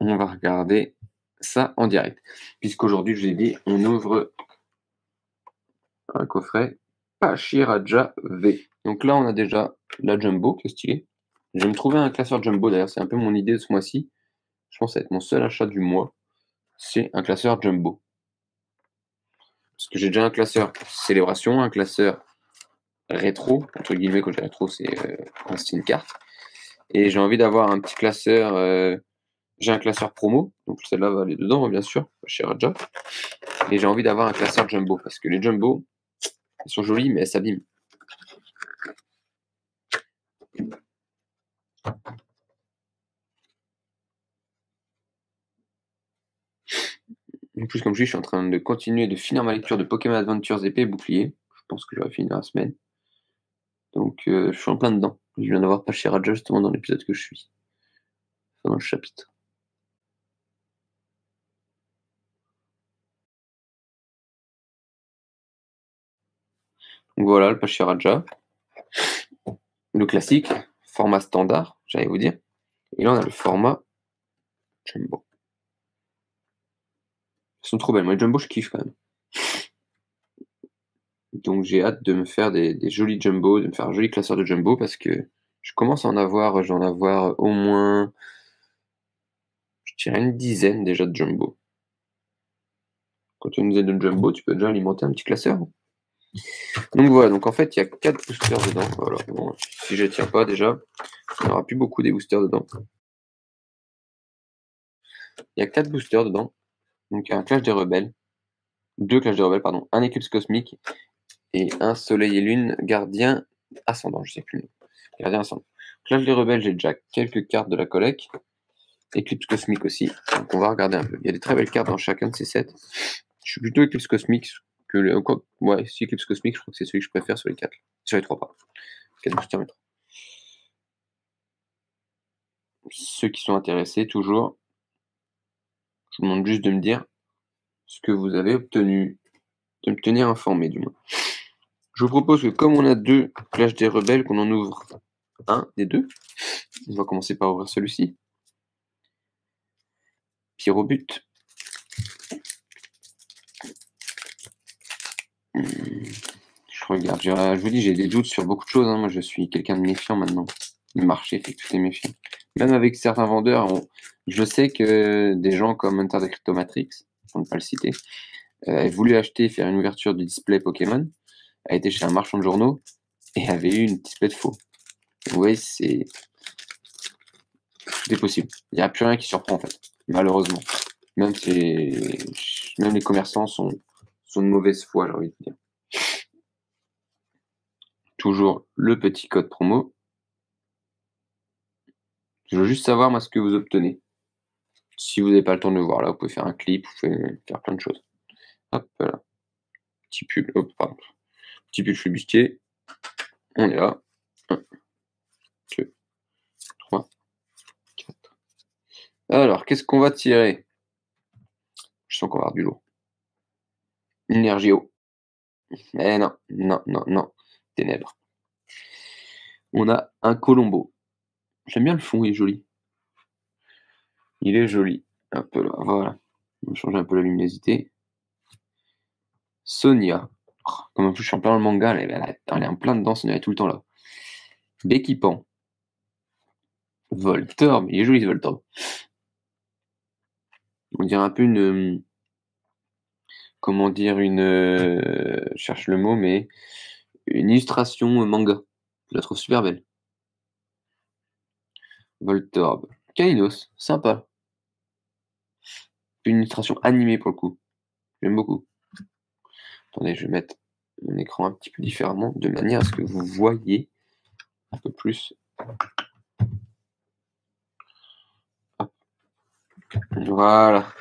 on va regarder ça en direct. Puisqu'aujourd'hui, je l'ai dit, on ouvre un coffret Pachiraja V. Donc là, on a déjà la Jumbo, qui est stylée. Je vais me trouver un classeur Jumbo, d'ailleurs, c'est un peu mon idée de ce mois-ci. Je pense que ça va être mon seul achat du mois. C'est un classeur Jumbo. Parce que j'ai déjà un classeur Célébration, un classeur rétro, entre guillemets, quand j'ai rétro, c'est un style carte. Et j'ai envie d'avoir un petit classeur. J'ai un classeur promo, donc celle-là va aller dedans, bien sûr, chez Raja. Et j'ai envie d'avoir un classeur Jumbo, parce que les Jumbo, elles sont jolies, mais elles s'abîment. En plus, comme je dis, je suis en train de continuer de finir ma lecture de Pokémon Adventures épée et bouclier. Je pense que j'aurai fini dans la semaine. Donc, je suis en plein dedans. Je viens d'avoir pas chez Raja justement dans l'épisode que je suis. Enfin, dans le chapitre. Donc voilà, le Pachiraja. Le classique, format standard, j'allais vous dire. Et là, on a le format Jumbo. Elles sont trop belles. Moi, les Jumbo, je kiffe quand même. Donc j'ai hâte de me faire des jolis Jumbo, de me faire un joli classeur de Jumbo parce que je commence à en avoir, j'en avoir au moins, je dirais une dizaine déjà de Jumbo. Quand tu as une dizaine de Jumbo, tu peux déjà alimenter un petit classeur. Donc voilà, donc en fait, il y a 4 boosters dedans. Voilà, bon, si je ne tiens pas déjà, il n'y aura plus beaucoup des boosters dedans. Il y a 4 boosters dedans. Donc il y a un Clash des Rebelles, 2 Clash des Rebelles, pardon, un Éclipse Cosmique et un Soleil et Lune Gardien Ascendant, je sais plus le nom. Gardien Ascendant. Clash des Rebelles, j'ai déjà quelques cartes de la collecte. Eclipse Cosmique aussi. Donc on va regarder un peu. Il y a des très belles cartes dans chacun de ces sets. Je suis plutôt Eclipse Cosmique que le. Ouais, si Eclipse Cosmique, je crois que c'est celui que je préfère sur les 4. Sur les 3, pardon. 4 boosters métro. Ceux qui sont intéressés, toujours, je vous demande juste de me dire ce que vous avez obtenu. De me tenir informé, du moins. Je vous propose que, comme on a 2 Clash des Rebelles, qu'on en ouvre un des 2. On va commencer par ouvrir celui-ci. Pyrobut. Je regarde. Je vous dis, j'ai des doutes sur beaucoup de choses. Hein. Moi, je suis quelqu'un de méfiant maintenant. Le marché fait que tout est méfiant. Même avec certains vendeurs, je sais que des gens comme Hunter de Cryptomatrix, pour ne pas le citer, avaient voulu acheter et faire une ouverture du display Pokémon, a été chez un marchand de journaux et avait eu une display de faux. Vous voyez, tout est possible. Il n'y a plus rien qui surprend en fait, malheureusement. Même les commerçants sont de mauvaise foi, j'ai envie de dire. Toujours le petit code promo. Je veux juste savoir moi ce que vous obtenez. Si vous n'avez pas le temps de le voir là, vous pouvez faire un clip, vous pouvez faire plein de choses. Hop là. Petit pull, hop, pardon. Petit pull flibustier. On est là. 1, 2, 3, 4. Alors, qu'est-ce qu'on va tirer? Je sens qu'on va avoir du lourd. Énergio. Eh non, non, non, non. Ténèbres. On a un Colombo. J'aime bien le fond, il est joli. Il est joli. Un peu là, voilà. On va changer un peu la luminosité. Sonia. Oh, comme en plus je suis en plein dans le manga, elle est en plein dedans, Sonia est tout le temps là. Béquipan. Voltorb. Il est joli ce Voltorb. On dirait un peu une. Comment dire, je cherche le mot, mais une illustration manga. Je la trouve super belle. Voltorb. Kainos, sympa. Une illustration animée pour le coup. J'aime beaucoup. Attendez, je vais mettre mon écran un petit peu différemment, de manière à ce que vous voyez un peu plus. Hop. Voilà.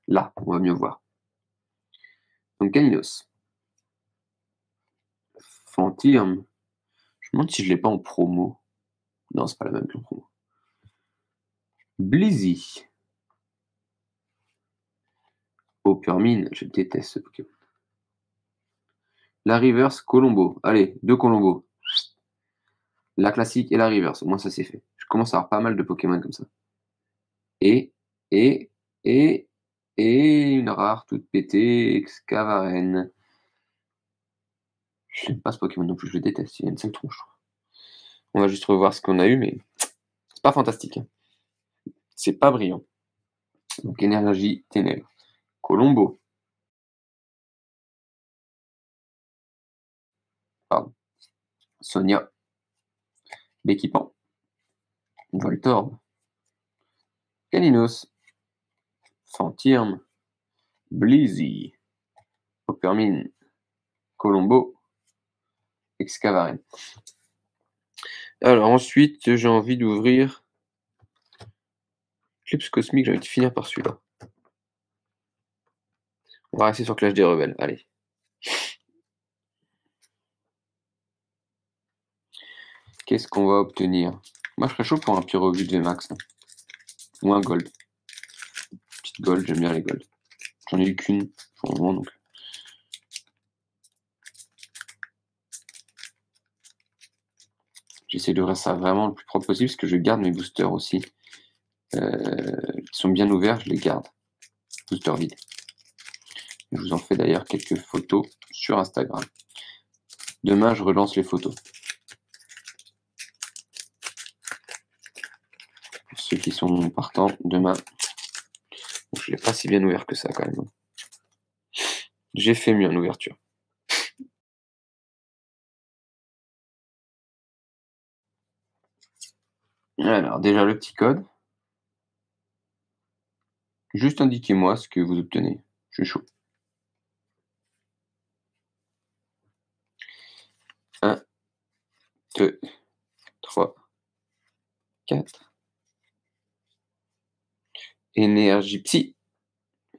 Là, on va mieux voir. Donc Kainos. Fantirm. Je me demande si je l'ai pas en promo. Non, c'est pas la même que en promo. Blizzy. Oppermine, je déteste ce Pokémon. La reverse Colombo. Allez, 2 Colombo. La classique et la reverse. Au moins, ça c'est fait. Je commence à avoir pas mal de Pokémon comme ça. Et, et, et, et une rare toute pétée, Excavaren. Je n'aime pas ce Pokémon non plus, je le déteste, il a une sale tronche. On va juste revoir ce qu'on a eu, mais c'est pas fantastique, hein. C'est pas brillant. Donc énergie, ténèbres. Colombo. Pardon. Sonia. L'équipant. Voltorb. Caninos. Fantirm. Blizzy. Oppermine. Colombo. Excavaren. Alors ensuite, j'ai envie d'ouvrir Clips Cosmique, j'ai envie de finir par celui-là. On va rester sur Clash des Rebelles, allez. Qu'est-ce qu'on va obtenir? Moi je serais chaud pour un Pyrovite VMAX. Hein. Ou un Gold. Petite Gold, j'aime bien les Gold. J'en ai eu qu'une pour le moment donc. J'essaie d'ouvrir ça vraiment le plus propre possible parce que je garde mes boosters aussi. Qui sont bien ouverts, je les garde. Booster vide. Je vous en fais d'ailleurs quelques photos sur Instagram. Demain, je relance les photos. Pour ceux qui sont partants, demain. Je ne l'ai pas si bien ouvert que ça quand même. J'ai fait mieux en ouverture. Alors, déjà le petit code. Juste indiquez-moi ce que vous obtenez. Je suis chaud. 1, 2, 3, 4. Énergie psy.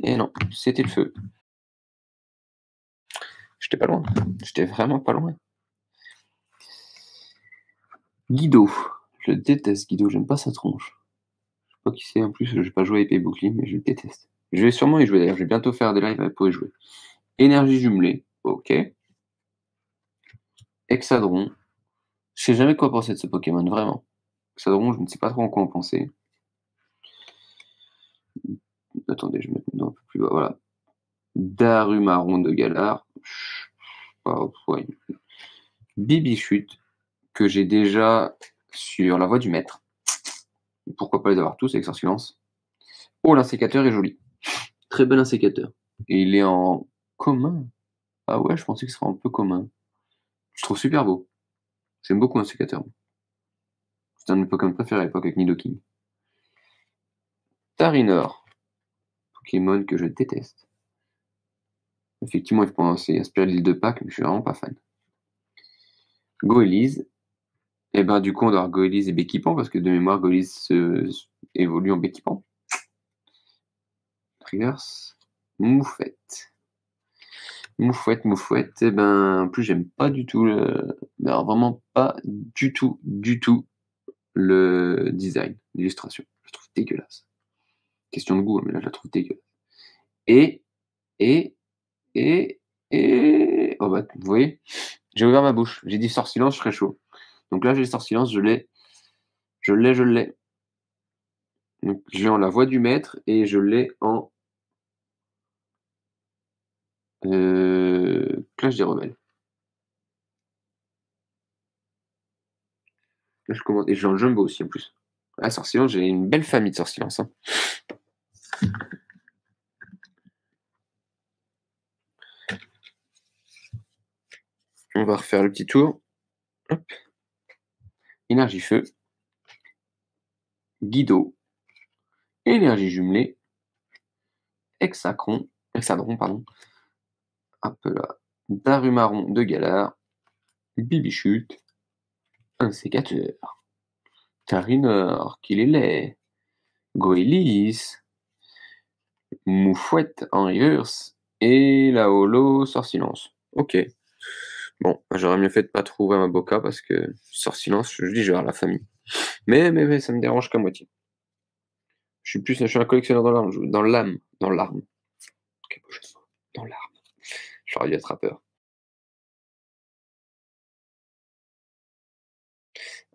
Et non, c'était le feu. J'étais pas loin. J'étais vraiment pas loin. Guido. Je déteste Guido, j'aime pas sa tronche. Je sais pas qui c'est en plus, j'ai pas joué à épée bouclier, mais je le déteste. Je vais sûrement y jouer d'ailleurs, je vais bientôt faire des lives pour y jouer. Énergie jumelée, ok. Hexadron. Je sais jamais quoi penser de ce Pokémon, vraiment. Hexadron, je ne sais pas trop en quoi en penser. Attendez, je vais mettre un peu plus bas, voilà. Darumaron de Galar. Ouais. Bibichute, que j'ai déjà sur la voie du maître. Pourquoi pas les avoir tous avec son silence. Oh, l'insécateur est joli. Très bel insécateur. Et il est en commun. Ah ouais, je pensais que ce serait un peu commun. Je trouve super beau. J'aime beaucoup l'insécateur. C'est un de mes Pokémon préférés à l'époque avec Nidoking. Tarinor. Pokémon que je déteste. Effectivement, il faut penser inspiré de l'île de Pâques, mais je suis vraiment pas fan. Goélise. Et ben du coup, on doit avoir Goélise et Béquipan, parce que de mémoire, Goélise évolue en Béquipan. Reverse. Moufette. Moufouette, et ben, en plus, j'aime pas du tout alors, vraiment pas du tout le design, l'illustration. Je la trouve dégueulasse. Question de goût, mais là, je la trouve dégueulasse. Et, et, et... Oh bah, vous voyez, j'ai ouvert ma bouche. J'ai dit sort silence, je serais chaud. Donc là, j'ai sort silence, je l'ai. Donc, je l'ai en la voix du maître et je l'ai en Clash des Rebelles. Là, je commence. Et j'ai en Jumbo aussi, en plus. Ah, sort silence, j'ai une belle famille de sort silence. Hein. On va refaire le petit tour. Hop. Énergie feu. Guido. Énergie jumelée. Hexadron, pardon. Hop là. Darumaron de Galar. Bibichute. Un sécateur. Tarinor, qu'il est laid. Goélis. Moufouette en reverse. Et la holo sort silence. Ok. Bon, j'aurais mieux fait de pas trouver ma boca parce que sort silence, je dis j'ai la famille. Mais ça me dérange qu'à moitié. Je suis un collectionneur dans l'âme, dans l'arme. Dans l'arme. J'aurais dû être rappeur.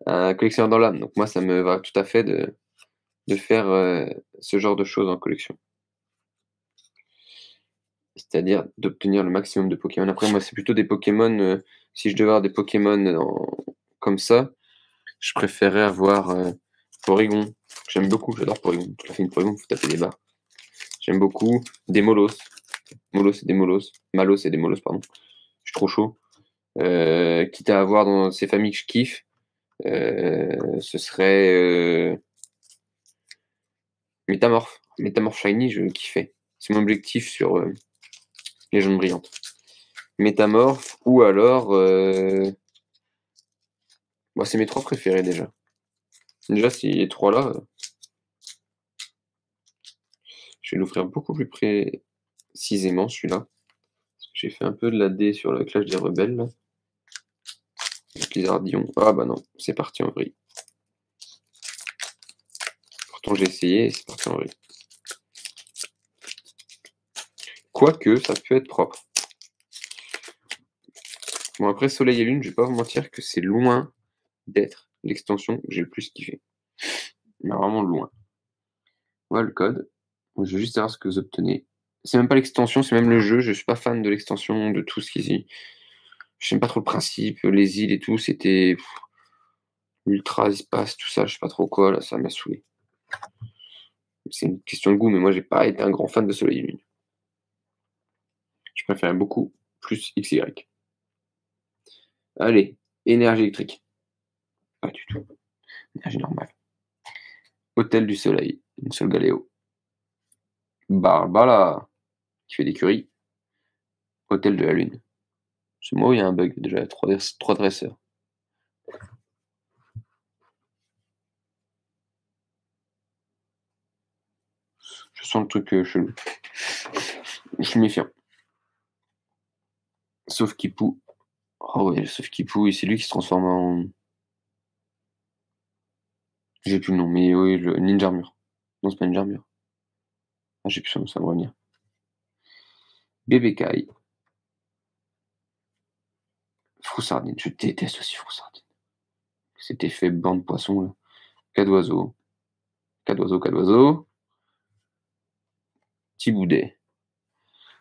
Un collectionneur dans l'âme, donc moi ça me va tout à fait de faire ce genre de choses en collection. C'est-à-dire d'obtenir le maximum de Pokémon. Après, moi, c'est plutôt des Pokémon. Si je devais avoir des Pokémon comme ça, je préférerais avoir Porygon. J'aime beaucoup, j'adore Porygon. Toute la famille de Porygon, faut taper des barres. J'aime beaucoup des Molos. Molos et des Molos. Malos et des Molos, pardon. Je suis trop chaud. Quitte à avoir dans ces familles que je kiffe, ce serait Métamorph. Métamorph Shiny, je kiffais. C'est mon objectif sur Légende Brillante. Métamorph ou alors... Bah, c'est mes 3 préférés déjà. Déjà, ces 3-là, je vais l'offrir beaucoup plus précisément, celui-là. J'ai fait un peu de la D sur la Clash des Rebelles, là. Blizzardillon. Ah bah non, c'est parti en vrille. Pourtant j'ai essayé et c'est parti en vrille. Quoique, ça peut être propre. Bon, après Soleil et Lune, je vais pas vous mentir que c'est loin d'être l'extension que j'ai le plus kiffé. Mais vraiment loin. Voilà le code. Je veux juste savoir ce que vous obtenez. C'est même pas l'extension, c'est même le jeu. Je suis pas fan de l'extension, de tout ce qui est... J'aime pas trop le principe, les îles et tout, c'était ultra espace, tout ça, je sais pas trop quoi, là, ça m'a saoulé. C'est une question de goût, mais moi j'ai pas été un grand fan de Soleil et Lune. Je préférais beaucoup plus XY. Allez, énergie électrique. Pas du tout. Énergie normale. Hôtel du Soleil, une seule Galéo. Barbala, qui fait des curies. Hôtel de la Lune. C'est moi où il y a un bug, déjà, 3 dresseurs. Je sens le truc chelou. Je suis méfiant. Sauf Kipou. Oh ouais, sauf Kipou, et c'est lui qui se transforme en... J'ai plus le nom, mais oui, le Ninja Armure. Non, c'est pas Ninja Armure. Ah, j'ai plus son nom, ça va me revenir. Bébé Kai. Froussardine, je déteste aussi Froussardine. Cet effet banc de poisson, là. Cas d'oiseau. Cas d'oiseau, cas d'oiseau. Petit boudet.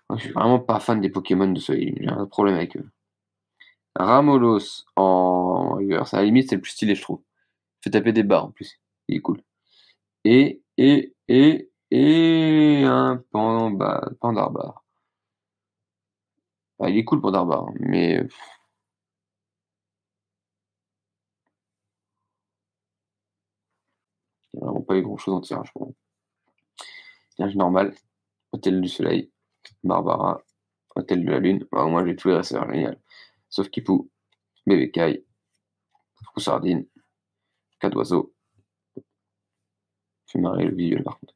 Moi, je suis vraiment pas fan des Pokémon de Soleil. J'ai un problème avec eux. Ramolos en reverse. À la limite, c'est le plus stylé, je trouve. Fait taper des barres en plus. Il est cool. Et un Pandarbar. Ah, il est cool Pandarbar, mais il n'y a vraiment pas eu grand chose en tirage. Bon. Tirage normal. Hôtel du Soleil. Barbara. Hôtel de la Lune. Bah, au moins, j'ai tous les resteurs, génial. Sauf Kipou. Bébé Kai. Sardine. Cas d'oiseau. Fait marrer le visuel par contre.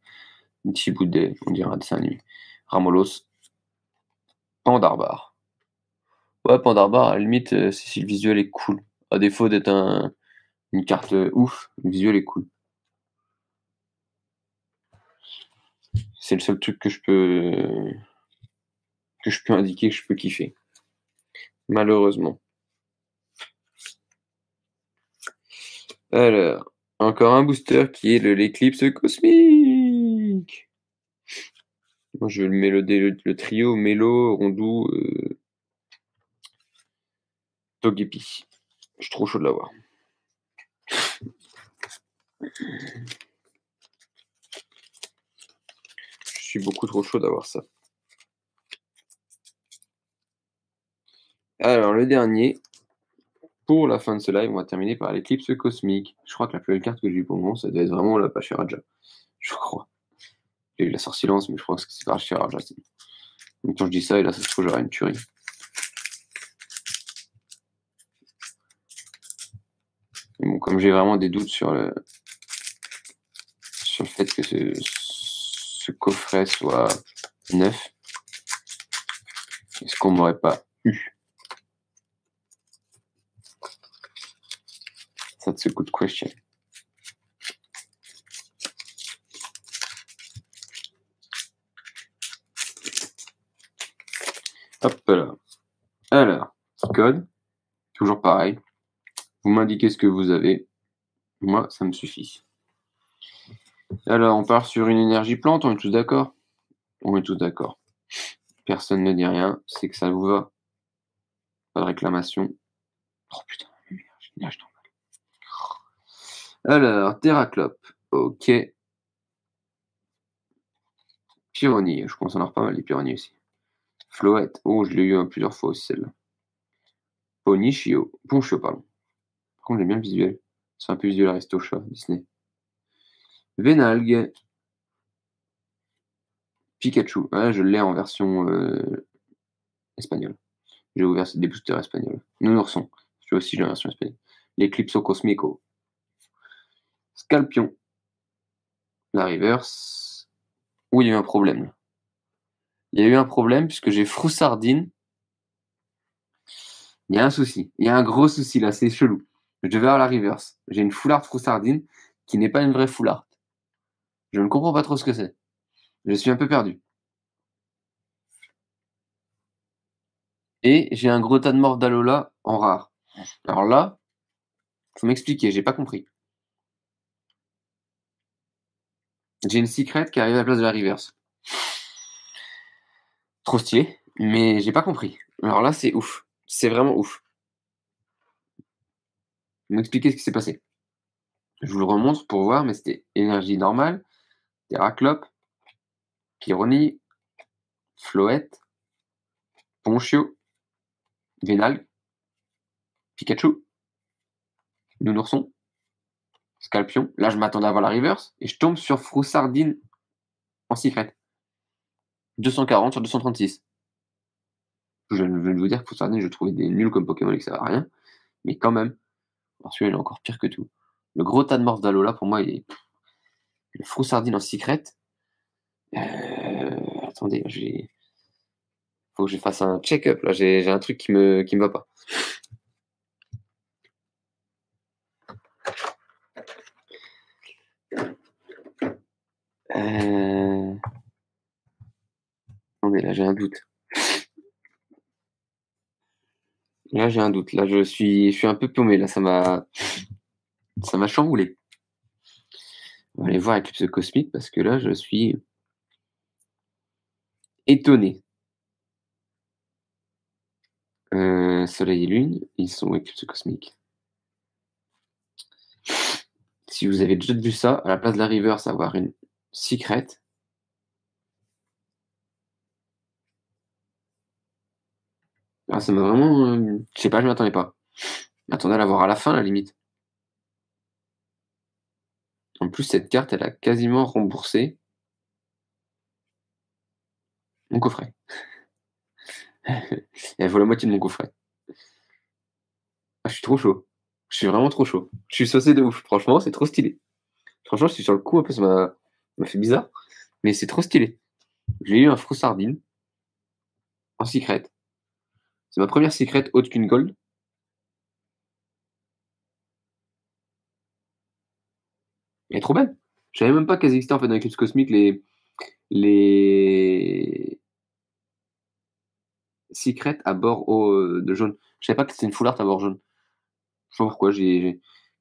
Un petit bout de on dirait un dessin animé. Ramolos. Pandarbar. Ouais, Pandarbar, à la limite, si le visuel est cool. À défaut d'être une carte ouf, le visuel est cool. C'est le seul truc que je peux indiquer que je peux kiffer. Malheureusement. Alors, encore un booster qui est l'éclipse cosmique. Moi, je mets le trio Mélo, Rondou, Togepi. Je suis trop chaud de l'avoir. Je suis beaucoup trop chaud d'avoir ça. Alors, le dernier, pour la fin de ce live, on va terminer par l'éclipse cosmique. Je crois que la plus belle carte que j'ai eu pour le moment, ça doit être vraiment la Pachiraja. Je crois. J'ai eu la Sortilence, mais je crois que c'est Pachiraja. Donc quand je dis ça, et là, ça se trouve, j'aurai une tuerie. Mais bon, comme j'ai vraiment des doutes sur le fait que ce coffret soit neuf, est-ce qu'on m'aurait pas eu? That's a good question. Hop là. Alors, petit code. Toujours pareil. Vous m'indiquez ce que vous avez. Moi, ça me suffit. Alors, on part sur une énergie plante, on est tous d'accord? On est tous d'accord. Personne ne dit rien, c'est que ça vous va. Pas de réclamation. Oh putain, énergie normale. Alors, Terraclope. Ok. Pyronie, je commence à en avoir pas mal, les Pyronies aussi. Floette. Oh, je l'ai eu plusieurs fois aussi, celle-là. Ponchio, pardon. Par contre, j'aime bien le visuel. C'est un peu visuel Aristocha, Disney. Vénalgue. Pikachu. Ouais, je l'ai en version espagnole. J'ai ouvert des boosters espagnols. Nounourson. Je aussi, j'ai la version espagnole. L'Eclipso Cosmico. Scalpion. La reverse. Où il y a eu un problème. Il y a eu un problème puisque j'ai Froussardine. Il y a un souci. Il y a un gros souci là, c'est chelou. Je devais avoir la reverse. J'ai une Foulard Froussardine qui n'est pas une vraie Foulard. Je ne comprends pas trop ce que c'est. Je suis un peu perdu. Et j'ai un gros tas de morph d'Alola en rare. Alors là, faut m'expliquer, j'ai pas compris. J'ai une secret qui arrive à la place de la reverse. Trop stylé, mais j'ai pas compris. Alors là, c'est ouf. C'est vraiment ouf. Vous m'expliquez ce qui s'est passé. Je vous le remonte pour voir, mais c'était énergie normale, Terraclope, Pyronie, Floette, Ponchio, Vénal, Pikachu, Nounourson, Scalpion. Là, je m'attendais à avoir la reverse et je tombe sur Froussardine en secret. 240 sur 236. Je vais vous dire que Froussardine, je trouvais des nuls comme Pokémon et que ça va rien. Mais quand même, celui-là, il est encore pire que tout. Le gros tas de morph d'Alola, pour moi, il est. Le Froussardine en secret. Attendez, faut que je fasse un check-up. Là, j'ai un truc qui me va pas. Attendez, là, j'ai un doute. Là, j'ai un doute. Là, je suis un peu paumé. Là, ça m'a chamboulé. On va aller voir Eclipse Cosmique parce que là, je suis étonné. Soleil et Lune, ils sont Eclipse Cosmique. Si vous avez déjà vu ça, à la place de la reverse, avoir une secret. Ah, ça m'a vraiment. Je sais pas, je m'attendais pas. Je m'attendais à l'avoir à la fin, à la limite. En plus, cette carte, elle a quasiment remboursé mon coffret. Elle vaut la moitié de mon coffret. Ah, je suis trop chaud. Je suis vraiment trop chaud. Je suis saucé de ouf. Franchement, c'est trop stylé. Franchement, je suis sur le coup un peu, ça m'a fait bizarre. Mais c'est trop stylé. J'ai eu un Froussardine en secret. C'est ma première secret haute qu'une gold. Elle est trop belle. Je savais même pas qu'elles existaient en fait dans Eclipse Cosmique les secrets à bord de jaune. Je savais pas que c'était une full art à bord jaune. Je sais pas pourquoi.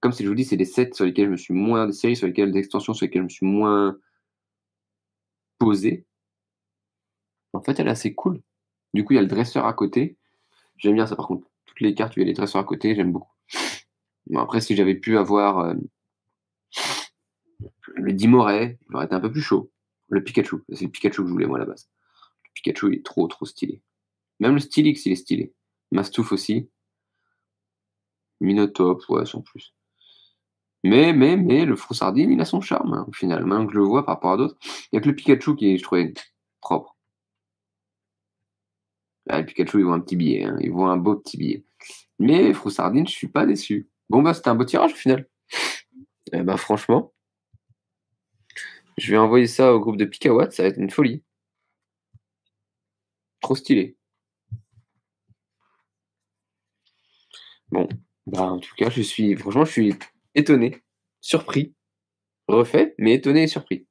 Comme si je vous dis, c'est des sets sur lesquels je me suis moins. Des séries sur lesquelles. Des extensions sur lesquelles je me suis moins posé. En fait, elle est assez cool. Du coup, il y a le dresseur à côté. J'aime bien ça par contre. Toutes les cartes où il y a les dresseurs à côté, j'aime beaucoup. Bon, après, si j'avais pu avoir le Dimoray, j'aurais été un peu plus chaud. Le Pikachu, c'est le Pikachu que je voulais moi à la base. Le Pikachu, il est trop trop stylé. Même le Stylix, il est stylé. Mastouf aussi. Minotaur, ouais, sans plus. Mais, le Froussardine, il a son charme, hein, au final. Maintenant que je le vois par rapport à d'autres, il n'y a que le Pikachu qui est, je trouvais, propre. Ah, le Pikachu, il voit un petit billet, hein, il voit un beau petit billet. Mais Froussardine, je suis pas déçu. Bon, bah, c'était un beau tirage au final. Eh ben, franchement, je vais envoyer ça au groupe de Pikawatt, ça va être une folie. Trop stylé. Bon, bah, en tout cas, franchement, je suis étonné, surpris, refait, mais étonné et surpris.